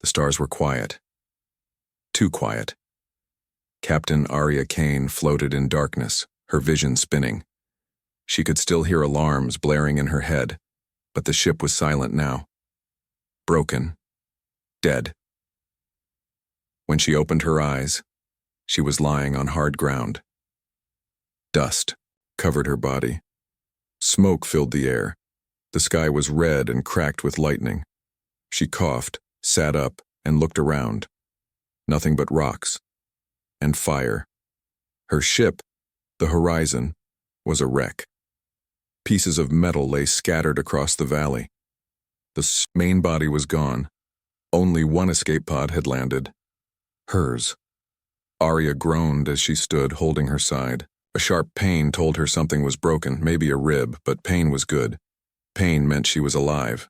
The stars were quiet. Too quiet. Captain Arya Kane floated in darkness, her vision spinning. She could still hear alarms blaring in her head, but the ship was silent now. Broken. Dead. When she opened her eyes, she was lying on hard ground. Dust covered her body. Smoke filled the air. The sky was red and cracked with lightning. She coughed, sat up, and looked around. Nothing but rocks. And fire. Her ship, the Horizon, was a wreck. Pieces of metal lay scattered across the valley. The main body was gone. Only one escape pod had landed. Hers. Arya groaned as she stood holding her side. A sharp pain told her something was broken, maybe a rib, but pain was good. Pain meant she was alive.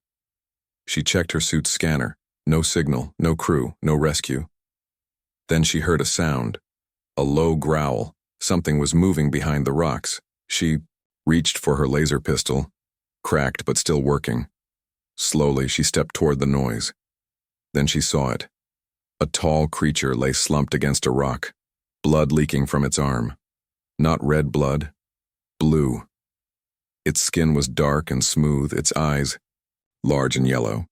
She checked her suit's scanner. No signal, no crew, no rescue. Then she heard a sound. A low growl. Something was moving behind the rocks. She reached for her laser pistol, cracked but still working. Slowly, she stepped toward the noise. Then she saw it. A tall creature lay slumped against a rock, blood leaking from its arm. Not red blood, blue. Its skin was dark and smooth, its eyes large and yellow.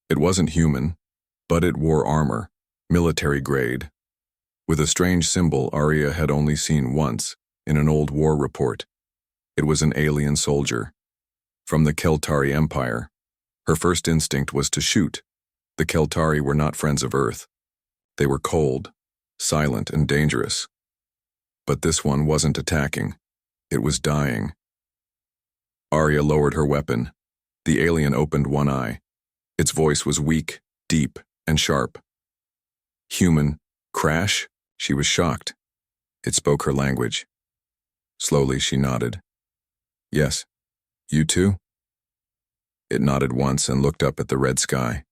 It wasn't human, but it wore armor, military grade, with a strange symbol Arya had only seen once in an old war report. It was an alien soldier from the Keltari Empire. Her first instinct was to shoot. The Keltari were not friends of Earth. They were cold, silent, and dangerous. But this one wasn't attacking. It was dying. Arya lowered her weapon. The alien opened one eye. Its voice was weak, deep, and sharp. Human, crash? She was shocked. It spoke her language. Slowly, she nodded. Yes. You too? It nodded once and looked up at the red sky.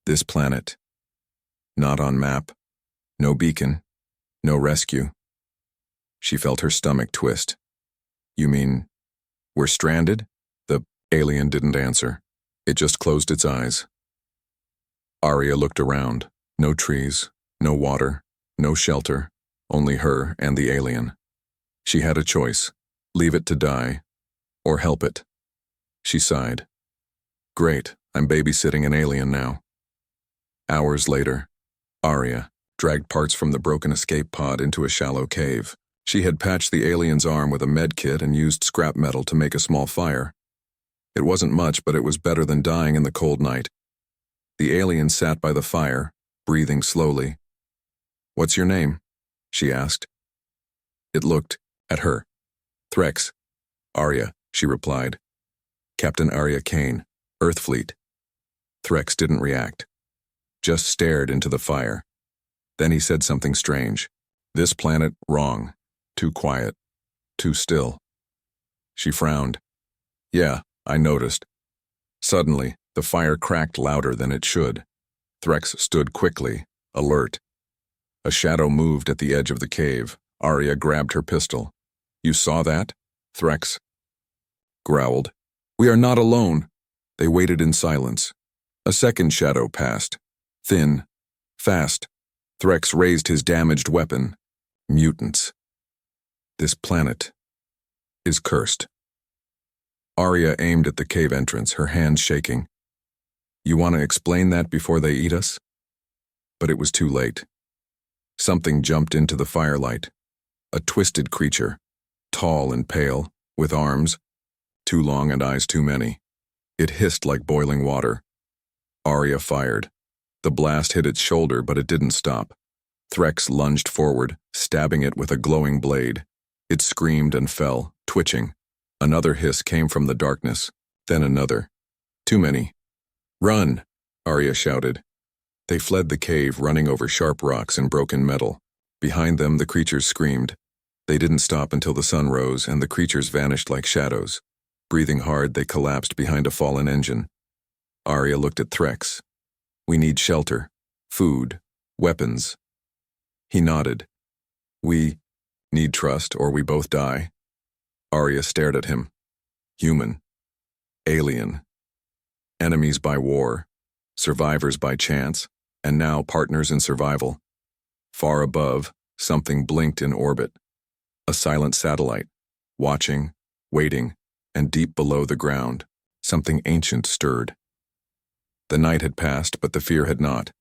This planet. Not on map. No beacon. No rescue. She felt her stomach twist. You mean, we're stranded? The alien didn't answer. It just closed its eyes. Arya looked around. No trees, no water, no shelter, only her and the alien. She had a choice. Leave it to die, or help it. She sighed. Great, I'm babysitting an alien now. Hours later, Arya dragged parts from the broken escape pod into a shallow cave. She had patched the alien's arm with a med kit and used scrap metal to make a small fire. It wasn't much, but it was better than dying in the cold night. The alien sat by the fire, breathing slowly. What's your name? She asked. It looked at her. Threx. Arya, she replied. Captain Arya Kane, Earth Fleet. Threx didn't react, just stared into the fire. Then he said something strange. This planet, wrong. Too quiet. Too still. She frowned. Yeah, I noticed. Suddenly, the fire cracked louder than it should. Threx stood quickly, alert. A shadow moved at the edge of the cave. Arya grabbed her pistol. You saw that? Threx growled. We are not alone. They waited in silence. A second shadow passed. Thin. Fast. Threx raised his damaged weapon. Mutants. This planet is cursed. Arya aimed at the cave entrance, her hands shaking. You want to explain that before they eat us? But it was too late. Something jumped into the firelight. A twisted creature, tall and pale, with arms, too long and eyes too many. It hissed like boiling water. Arya fired. The blast hit its shoulder, but it didn't stop. Threx lunged forward, stabbing it with a glowing blade. It screamed and fell, twitching. Another hiss came from the darkness, then another. Too many. Run, Arya shouted. They fled the cave, running over sharp rocks and broken metal. Behind them, the creatures screamed. They didn't stop until the sun rose, and the creatures vanished like shadows. Breathing hard, they collapsed behind a fallen engine. Arya looked at Threx. We need shelter, food, weapons. He nodded. We need trust, or we both die. Arya stared at him. Human. Alien. Enemies by war. Survivors by chance. and now partners in survival. Far above, something blinked in orbit. A silent satellite, watching, waiting, and deep below the ground, something ancient stirred. The night had passed, but the fear had not.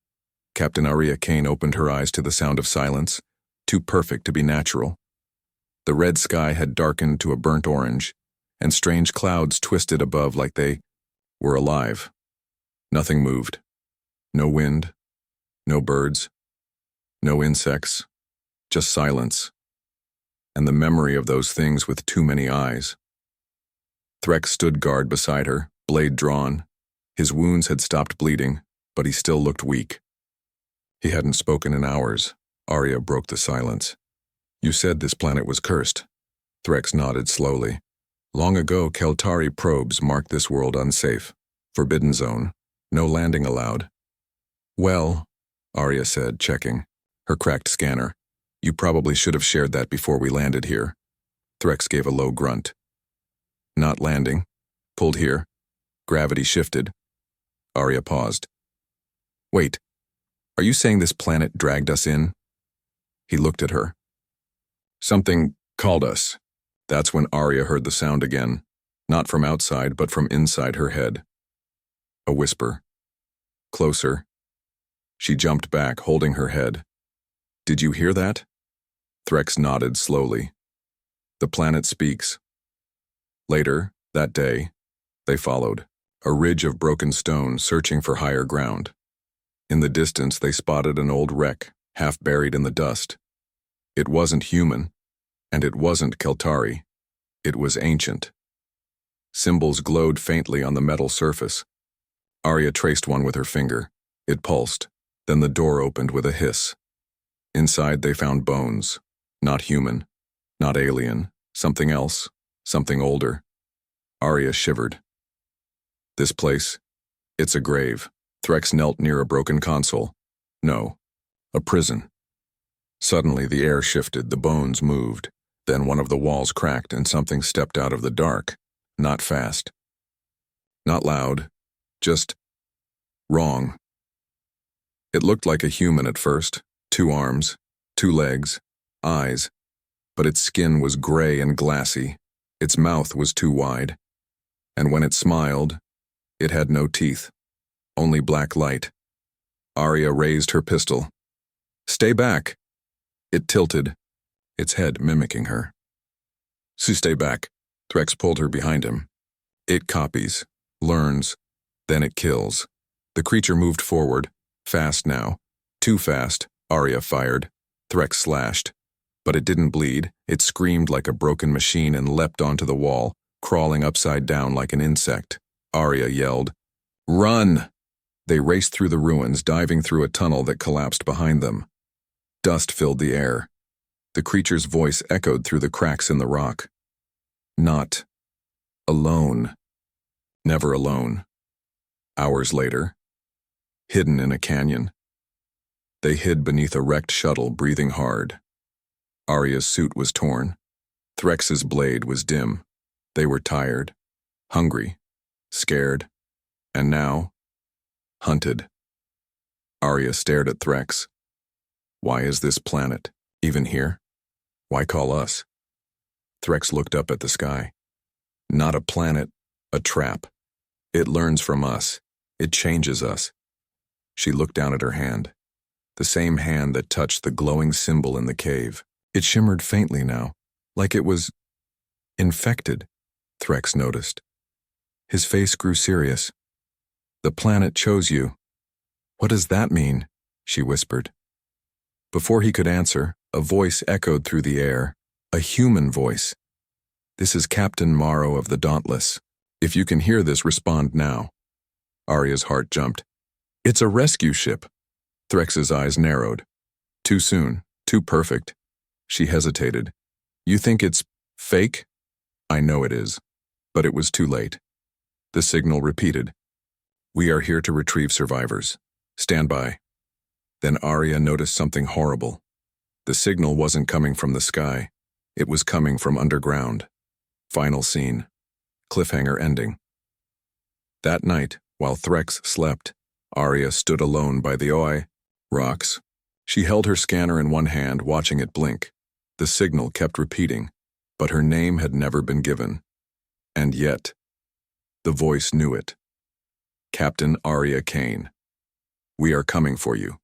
Captain Arya Kane opened her eyes to the sound of silence, too perfect to be natural. The red sky had darkened to a burnt orange, and strange clouds twisted above like they were alive. Nothing moved. No wind, no birds, no insects, just silence, and the memory of those things with too many eyes. Threx stood guard beside her, blade drawn. His wounds had stopped bleeding, but he still looked weak. He hadn't spoken in hours. Arya broke the silence. "You said this planet was cursed." Threx nodded slowly. "Long ago, Keltari probes marked this world unsafe. Forbidden zone. No landing allowed." "Well," Arya said, checking her cracked scanner, "you probably should have shared that before we landed here." Threx gave a low grunt. "Not landing. Pulled here. Gravity shifted." Arya paused. "Wait, are you saying this planet dragged us in?" He looked at her. "Something called us." That's when Arya heard the sound again, not from outside but from inside her head. A whisper. Closer. She jumped back, holding her head. "Did you hear that?" Threx nodded slowly. "The planet speaks." Later, that day, they followed, a ridge of broken stone searching for higher ground. In the distance they spotted an old wreck, half buried in the dust. It wasn't human, and it wasn't Keltari. It was ancient. Symbols glowed faintly on the metal surface. Arya traced one with her finger. It pulsed, then the door opened with a hiss. Inside they found bones. Not human, not alien, something else, something older. Arya shivered. "This place, it's a grave." Threx knelt near a broken console. "No, a prison." Suddenly the air shifted, the bones moved. Then one of the walls cracked and something stepped out of the dark. Not fast. Not loud. Just wrong. It looked like a human at first. 2 arms, 2 legs, eyes. But its skin was gray and glassy. Its mouth was too wide. And when it smiled, it had no teeth. Only black light. Arya raised her pistol. "Stay back." It tilted, its head mimicking her. "Stay back." Threx pulled her behind him. "It copies, learns, then it kills." The creature moved forward, fast now. Too fast, Arya fired. Threx slashed. But it didn't bleed. It screamed like a broken machine and leapt onto the wall, crawling upside down like an insect. Arya yelled, "Run!" They raced through the ruins, diving through a tunnel that collapsed behind them. Dust filled the air. The creature's voice echoed through the cracks in the rock. Not alone. Never alone. Hours later, hidden in a canyon. They hid beneath a wrecked shuttle, breathing hard. Arya's suit was torn. Threx's blade was dim. They were tired, hungry, scared, and now, hunted. Arya stared at Threx. "Why is this planet even here? Why call us?" Threx looked up at the sky. "Not a planet, a trap. It learns from us. It changes us." She looked down at her hand, the same hand that touched the glowing symbol in the cave. It shimmered faintly now, like it was infected, Threx noticed. His face grew serious. "The planet chose you." "What does that mean?" she whispered. Before he could answer, a voice echoed through the air, a human voice. "This is Captain Morrow of the Dauntless. If you can hear this, respond now." Arya's heart jumped. "It's a rescue ship." Threx's eyes narrowed. Too soon, too perfect. She hesitated. "You think it's fake?" "I know it is." But it was too late. The signal repeated. "We are here to retrieve survivors. Stand by." Then Arya noticed something horrible. The signal wasn't coming from the sky. It was coming from underground. Final scene. Cliffhanger ending. That night, while Threx slept, Arya stood alone by the oi rocks. She held her scanner in one hand, watching it blink. The signal kept repeating, but her name had never been given. And yet, the voice knew it. Captain Arya Kane. We are coming for you.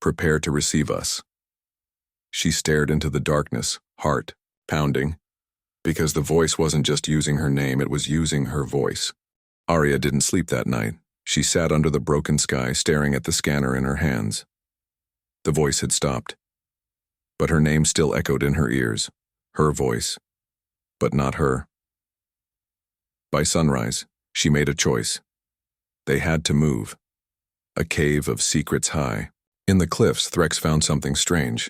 Prepare to receive us. She stared into the darkness, heart pounding, because the voice wasn't just using her name, it was using her voice. Arya didn't sleep that night. She sat under the broken sky, staring at the scanner in her hands. The voice had stopped, but her name still echoed in her ears. Her voice, but not her. By sunrise, she made a choice. They had to move. A cave of secrets high. In the cliffs, Threx found something strange.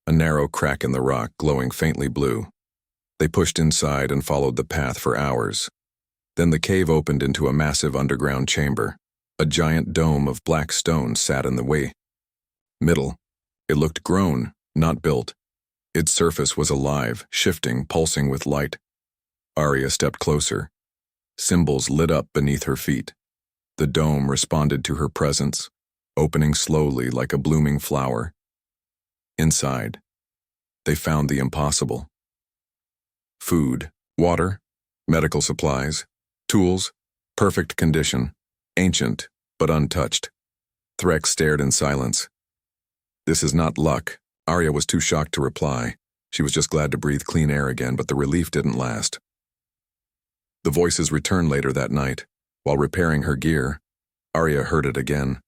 A narrow crack in the rock, glowing faintly blue. They pushed inside and followed the path for hours. Then the cave opened into a massive underground chamber. A giant dome of black stone sat in the way. Middle. It looked grown, not built. Its surface was alive, shifting, pulsing with light. Arya stepped closer. Symbols lit up beneath her feet. The dome responded to her presence, opening slowly like a blooming flower. Inside, they found the impossible. Food, water, medical supplies, tools, perfect condition, ancient but untouched. Threx stared in silence. This is not luck. Arya was too shocked to reply. She was just glad to breathe clean air again, but the relief didn't last. The voices returned later that night. While repairing her gear, Arya heard it again.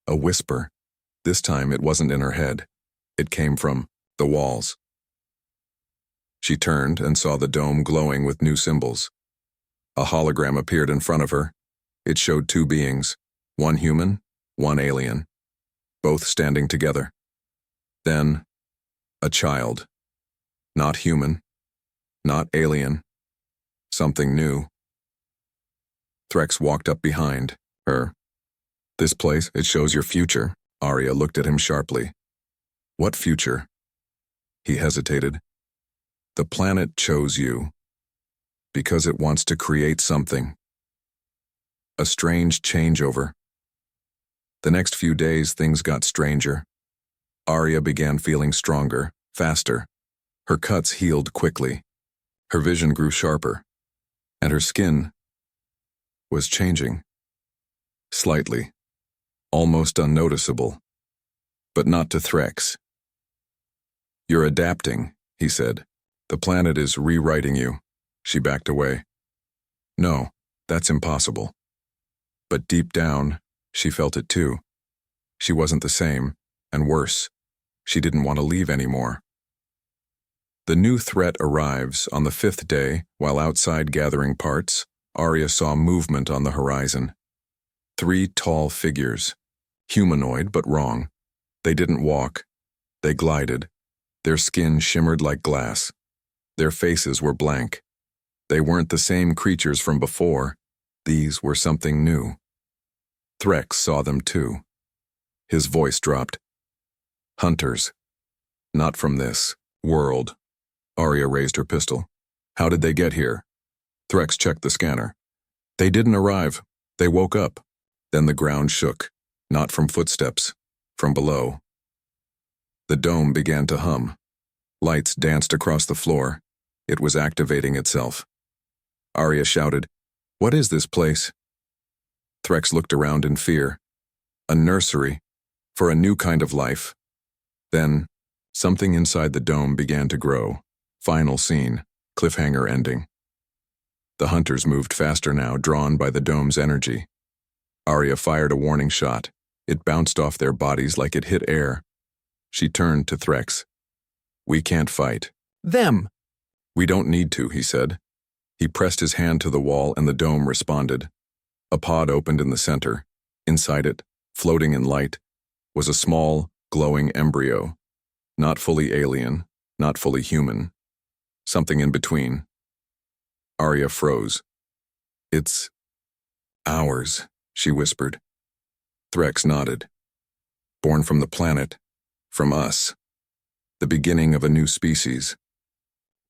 A whisper. This time it wasn't in her head. It came from the walls. She turned and saw the dome glowing with new symbols. A hologram appeared in front of her. It showed two beings, one human, one alien, both standing together. Then, a child. Not human, not alien, something new. Threx walked up behind her. This place, it shows your future. Arya looked at him sharply. What future? He hesitated. The planet chose you because it wants to create something. A strange changeover. The next few days, things got stranger. Arya began feeling stronger, faster. Her cuts healed quickly. Her vision grew sharper. And her skin was changing. Slightly. Almost unnoticeable. But not to Threx. You're adapting, he said. The planet is rewriting you. She backed away. No, that's impossible. But deep down, she felt it too. She wasn't the same, and worse, she didn't want to leave anymore. The new threat arrives on the 5th day. While outside gathering parts, Arya saw movement on the horizon. 3 tall figures. Humanoid, but wrong. They didn't walk. They glided. Their skin shimmered like glass. Their faces were blank. They weren't the same creatures from before. These were something new. Threx saw them too. His voice dropped. Hunters. Not from this world. Arya raised her pistol. How did they get here? Threx checked the scanner. They didn't arrive. They woke up. Then the ground shook. Not from footsteps. From below. The dome began to hum. Lights danced across the floor. It was activating itself. Arya shouted, "What is this place?" Threx looked around in fear. A nursery. For a new kind of life. Then, something inside the dome began to grow. Final scene. Cliffhanger ending. The hunters moved faster now, drawn by the dome's energy. Arya fired a warning shot. It bounced off their bodies like it hit air. She turned to Threx. We can't fight. Them! We don't need to, he said. He pressed his hand to the wall and the dome responded. A pod opened in the center. Inside it, floating in light, was a small, glowing embryo. Not fully alien, not fully human. Something in between. Arya froze. It's ours, she whispered. Threx nodded. Born from the planet. From us. The beginning of a new species.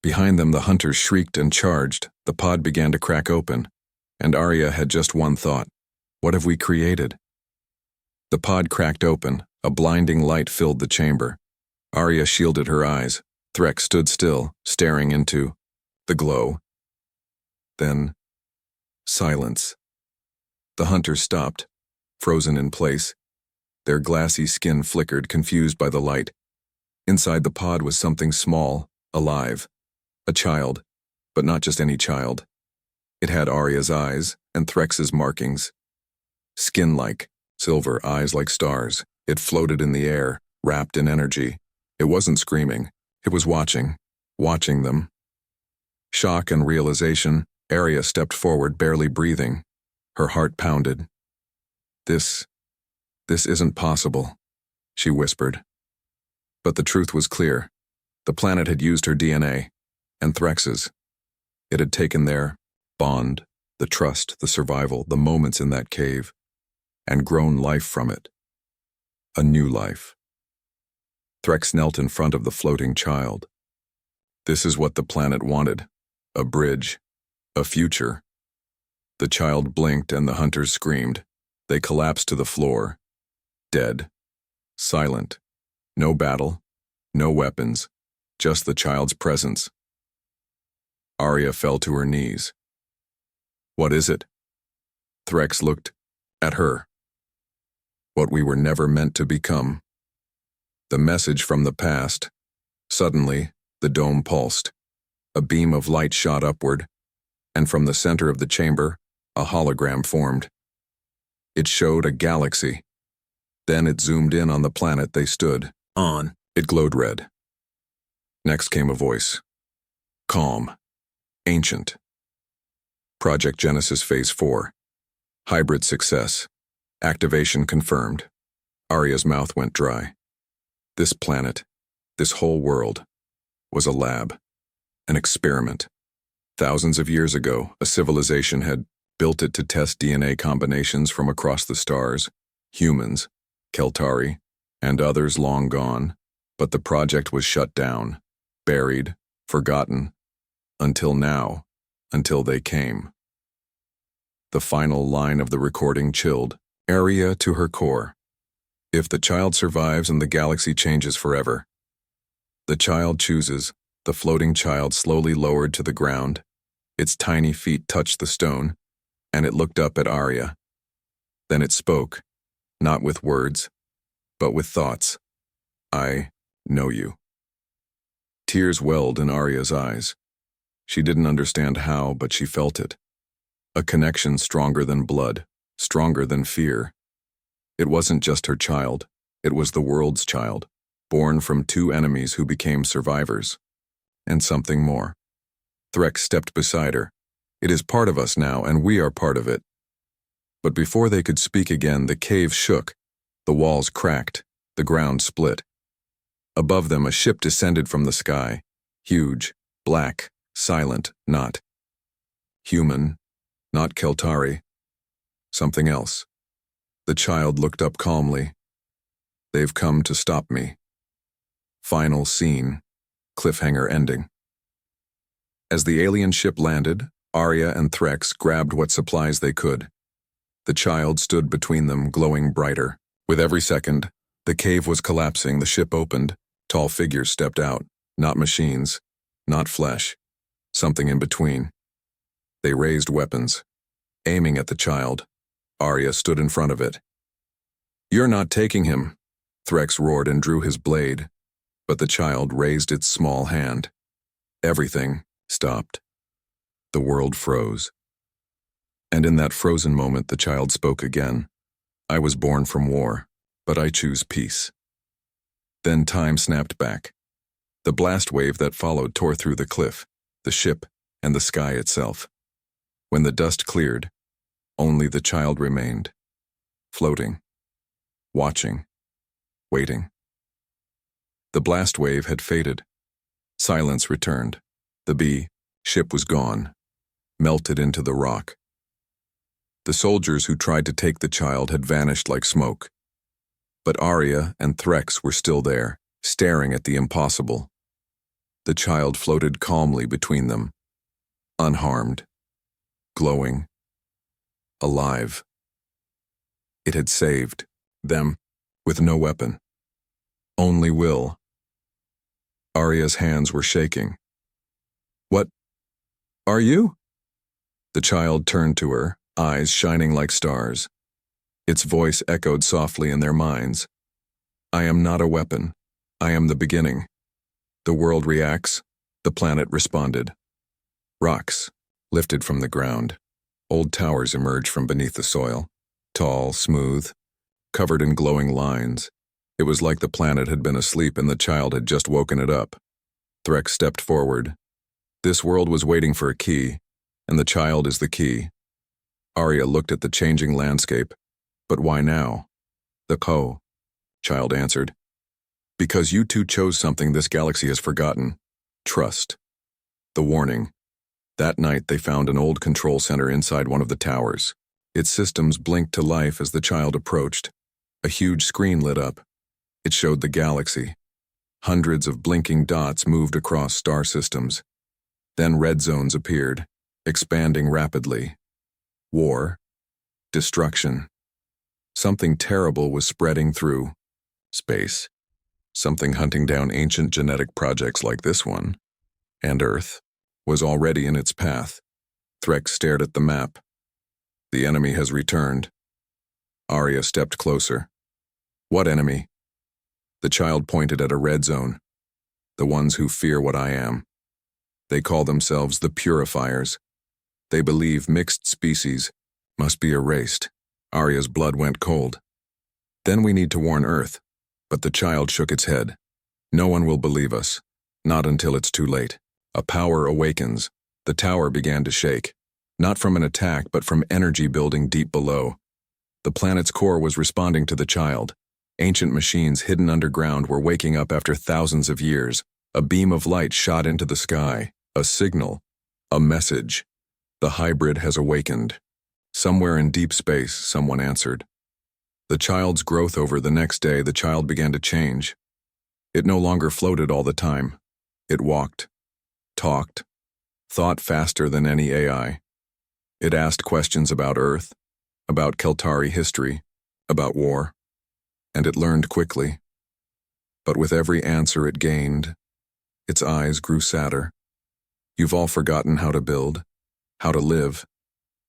Behind them the hunters shrieked and charged. The pod began to crack open. And Arya had just one thought. What have we created? The pod cracked open. A blinding light filled the chamber. Arya shielded her eyes. Threx stood still, staring into the glow. Then, silence. The hunters stopped, frozen in place. Their glassy skin flickered, confused by the light. Inside the pod was something small, alive. A child, but not just any child. It had Arya's eyes and Threx's markings. Skin-like, silver, eyes like stars. It floated in the air, wrapped in energy. It wasn't screaming. It was watching them. Shock and realization, Arya stepped forward, barely breathing. Her heart pounded. This isn't possible, she whispered. But the truth was clear. The planet had used her DNA, and Threx's. It had taken their bond, the trust, the survival, the moments in that cave, and grown life from it. A new life. Threx knelt in front of the floating child. This is what the planet wanted. A bridge. A future. The child blinked and the hunters screamed. They collapsed to the floor. Dead. Silent. No battle. No weapons. Just the child's presence. Arya fell to her knees. What is it? Threx looked at her. What we were never meant to become. The message from the past. Suddenly, the dome pulsed. A beam of light shot upward, and from the center of the chamber, a hologram formed. It showed a galaxy. Then it zoomed in on the planet they stood on. It glowed red. Next came a voice. Calm. Ancient. Project Genesis Phase 4. Hybrid success. Activation confirmed. Arya's mouth went dry. This planet, this whole world, was a lab, an experiment. Thousands of years ago, a civilization had built it to test DNA combinations from across the stars, humans, Keltari, and others long gone, but the project was shut down, buried, forgotten, until now, until they came. The final line of the recording chilled Arya to her core. If the child survives and the galaxy changes forever. The child chooses. The floating child slowly lowered to the ground. Its tiny feet touched the stone, and it looked up at Arya. Then it spoke, not with words, but with thoughts. I know you. Tears welled in Arya's eyes. She didn't understand how, but she felt it. A connection stronger than blood, stronger than fear. It wasn't just her child, it was the world's child, born from two enemies who became survivors. And something more. Threx stepped beside her. It is part of us now, and we are part of it. But before they could speak again, the cave shook. The walls cracked. The ground split. Above them, a ship descended from the sky. Huge, black, silent, not human, not Keltari. Something else. The child looked up calmly. They've come to stop me. Final scene. Cliffhanger ending. As the alien ship landed, Arya and Threx grabbed what supplies they could. The child stood between them, glowing brighter. With every second, the cave was collapsing, the ship opened, tall figures stepped out, not machines, not flesh, something in between. They raised weapons, aiming at the child. Arya stood in front of it. You're not taking him, Threx roared and drew his blade, but the child raised its small hand. Everything stopped. The world froze. And in that frozen moment, the child spoke again. I was born from war, but I choose peace. Then time snapped back. The blast wave that followed tore through the cliff, the ship, and the sky itself. When the dust cleared, only the child remained, floating, watching, waiting. The blast wave had faded. Silence returned. The ship was gone, melted into the rock. The soldiers who tried to take the child had vanished like smoke. But Arya and Threx were still there, staring at the impossible. The child floated calmly between them, unharmed, glowing, alive. It had saved them with no weapon. Only will. Arya's hands were shaking. What are you? The child turned to her, eyes shining like stars. Its voice echoed softly in their minds. I am not a weapon. I am the beginning. The world reacts. The planet responded. Rocks lifted from the ground. Old towers emerged from beneath the soil. Tall, smooth, covered in glowing lines. It was like the planet had been asleep and the child had just woken it up. Threx stepped forward. This world was waiting for a key, and the child is the key. Arya looked at the changing landscape. But why now? The child answered. Because you two chose something this galaxy has forgotten. Trust. The warning. That night they found an old control center inside one of the towers. Its systems blinked to life as the child approached. A huge screen lit up. It showed the galaxy. Hundreds of blinking dots moved across star systems. Then red zones appeared, expanding rapidly. War. Destruction. Something terrible was spreading through space. Something hunting down ancient genetic projects like this one. And Earth was already in its path. Threx stared at the map. The enemy has returned. Arya stepped closer. What enemy? The child pointed at a red zone. The ones who fear what I am. They call themselves the Purifiers. They believe mixed species must be erased. Arya's blood went cold. Then we need to warn Earth. But the child shook its head. No one will believe us. Not until it's too late. A power awakens. The tower began to shake. Not from an attack, but from energy building deep below. The planet's core was responding to the child. Ancient machines hidden underground were waking up after thousands of years. A beam of light shot into the sky. A signal. A message. The hybrid has awakened. Somewhere in deep space, someone answered. The child's growth over the next day, the child began to change. It no longer floated all the time. It walked, talked, thought faster than any AI. It asked questions about Earth, about Keltari history, about war, and it learned quickly. But with every answer it gained, its eyes grew sadder. You've all forgotten how to build, how to live.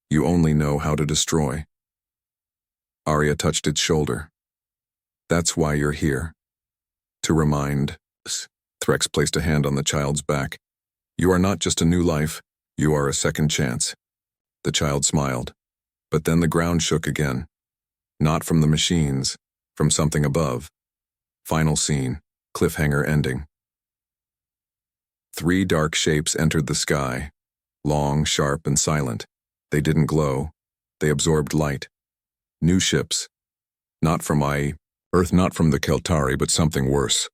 You only know how to destroy. Arya touched its shoulder. That's why you're here. To remind us. Threx placed a hand on the child's back. You are not just a new life, you are a second chance. The child smiled. But then the ground shook again. Not from the machines, from something above. Final scene, cliffhanger ending. 3 dark shapes entered the sky. Long, sharp, and silent. They didn't glow. They absorbed light. New ships. Not from Earth, not from the Keltari, but something worse.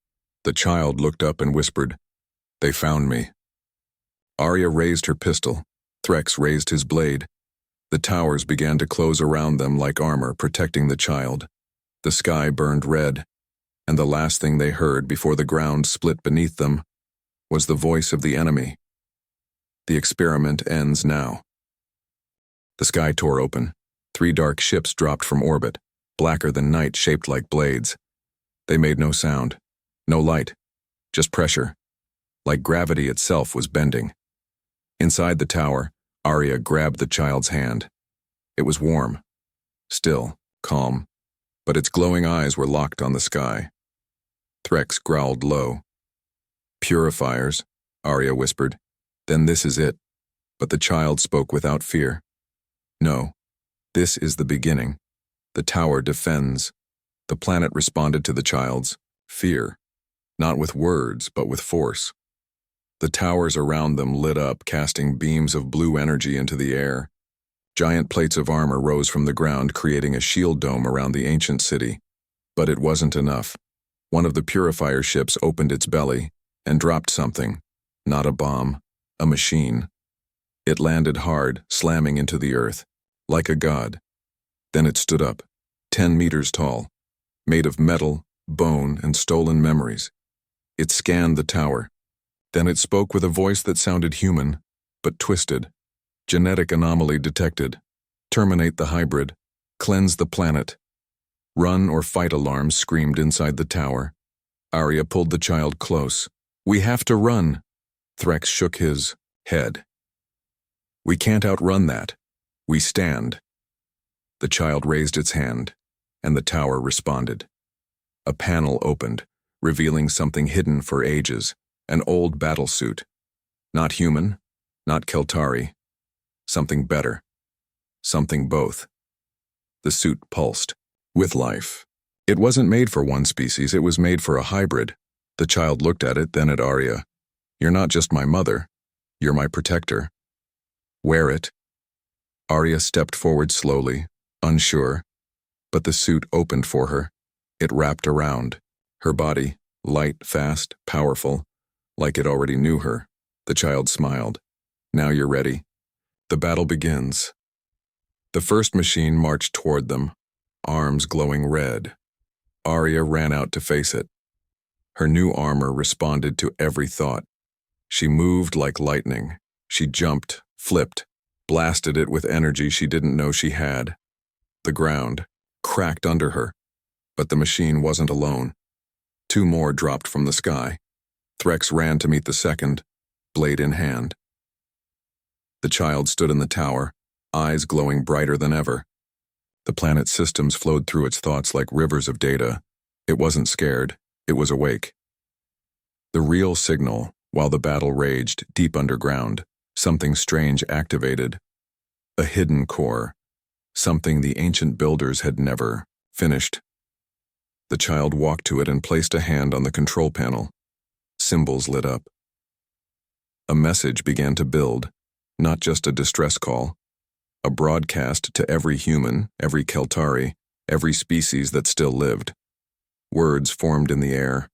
The child looked up and whispered, They found me. Arya raised her pistol. Threx raised his blade. The towers began to close around them like armor, protecting the child. The sky burned red, and the last thing they heard before the ground split beneath them was the voice of the enemy. The experiment ends now. The sky tore open. 3 dark ships dropped from orbit, blacker than night, shaped like blades. They made no sound, no light, just pressure, like gravity itself was bending. Inside the tower, Arya grabbed the child's hand. It was warm, still, calm, but its glowing eyes were locked on the sky. Threx growled low. Purifiers, Arya whispered. Then this is it. But the child spoke without fear. No. This is the beginning. The tower defends. The planet responded to the child's fear, not with words, but with force. The towers around them lit up, casting beams of blue energy into the air. Giant plates of armor rose from the ground, creating a shield dome around the ancient city. But it wasn't enough. One of the purifier ships opened its belly and dropped something. Not a bomb, a machine. It landed hard, slamming into the earth. Like a god. Then it stood up, 10 meters tall, made of metal, bone, and stolen memories. It scanned the tower. Then it spoke with a voice that sounded human, but twisted. Genetic anomaly detected. Terminate the hybrid. Cleanse the planet. Run or fight alarms screamed inside the tower. Arya pulled the child close. We have to run. Threx shook his head. We can't outrun that. We stand. The child raised its hand, and the tower responded. A panel opened, revealing something hidden for ages, an old battlesuit. Not human, not Keltari. Something better. Something both. The suit pulsed, with life. It wasn't made for one species, it was made for a hybrid. The child looked at it, then at Arya. You're not just my mother, you're my protector. Wear it. Arya stepped forward slowly, unsure, but the suit opened for her. It wrapped around. Her body, light, fast, powerful, like it already knew her. The child smiled. Now you're ready. The battle begins. The first machine marched toward them, arms glowing red. Arya ran out to face it. Her new armor responded to every thought. She moved like lightning. She jumped, flipped, blasted it with energy she didn't know she had. The ground cracked under her, but the machine wasn't alone. Two more dropped from the sky. Threx ran to meet the second, blade in hand. The child stood in the tower, eyes glowing brighter than ever. The planet's systems flowed through its thoughts like rivers of data. It wasn't scared, it was awake. The real signal, while the battle raged deep underground, something strange activated. A hidden core, something the ancient builders had never finished. The child walked to it and placed a hand on the control panel. Symbols lit up. A message began to build, not just a distress call. A broadcast to every human, every Keltari, every species that still lived. Words formed in the air.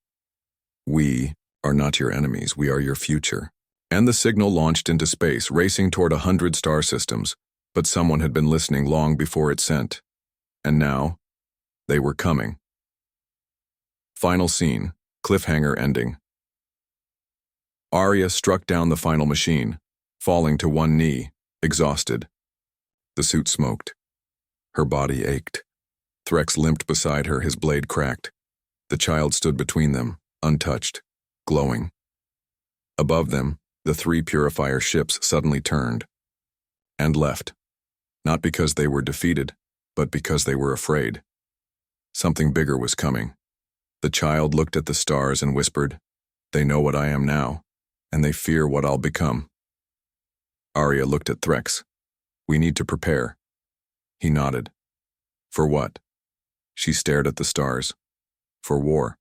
We are not your enemies, we are your future. And the signal launched into space, racing toward 100 star systems, but someone had been listening long before it sent. And now, they were coming. Final scene, cliffhanger ending. Arya struck down the final machine, falling to one knee, exhausted. The suit smoked. Her body ached. Threx limped beside her, his blade cracked. The child stood between them, untouched, glowing. Above them, the three purifier ships suddenly turned and left, not because they were defeated, but because they were afraid. Something bigger was coming. The child looked at the stars and whispered, "They know what I am now, and they fear what I'll become." Arya looked at Threx. "We need to prepare." He nodded. "For what?" She stared at the stars. "For war."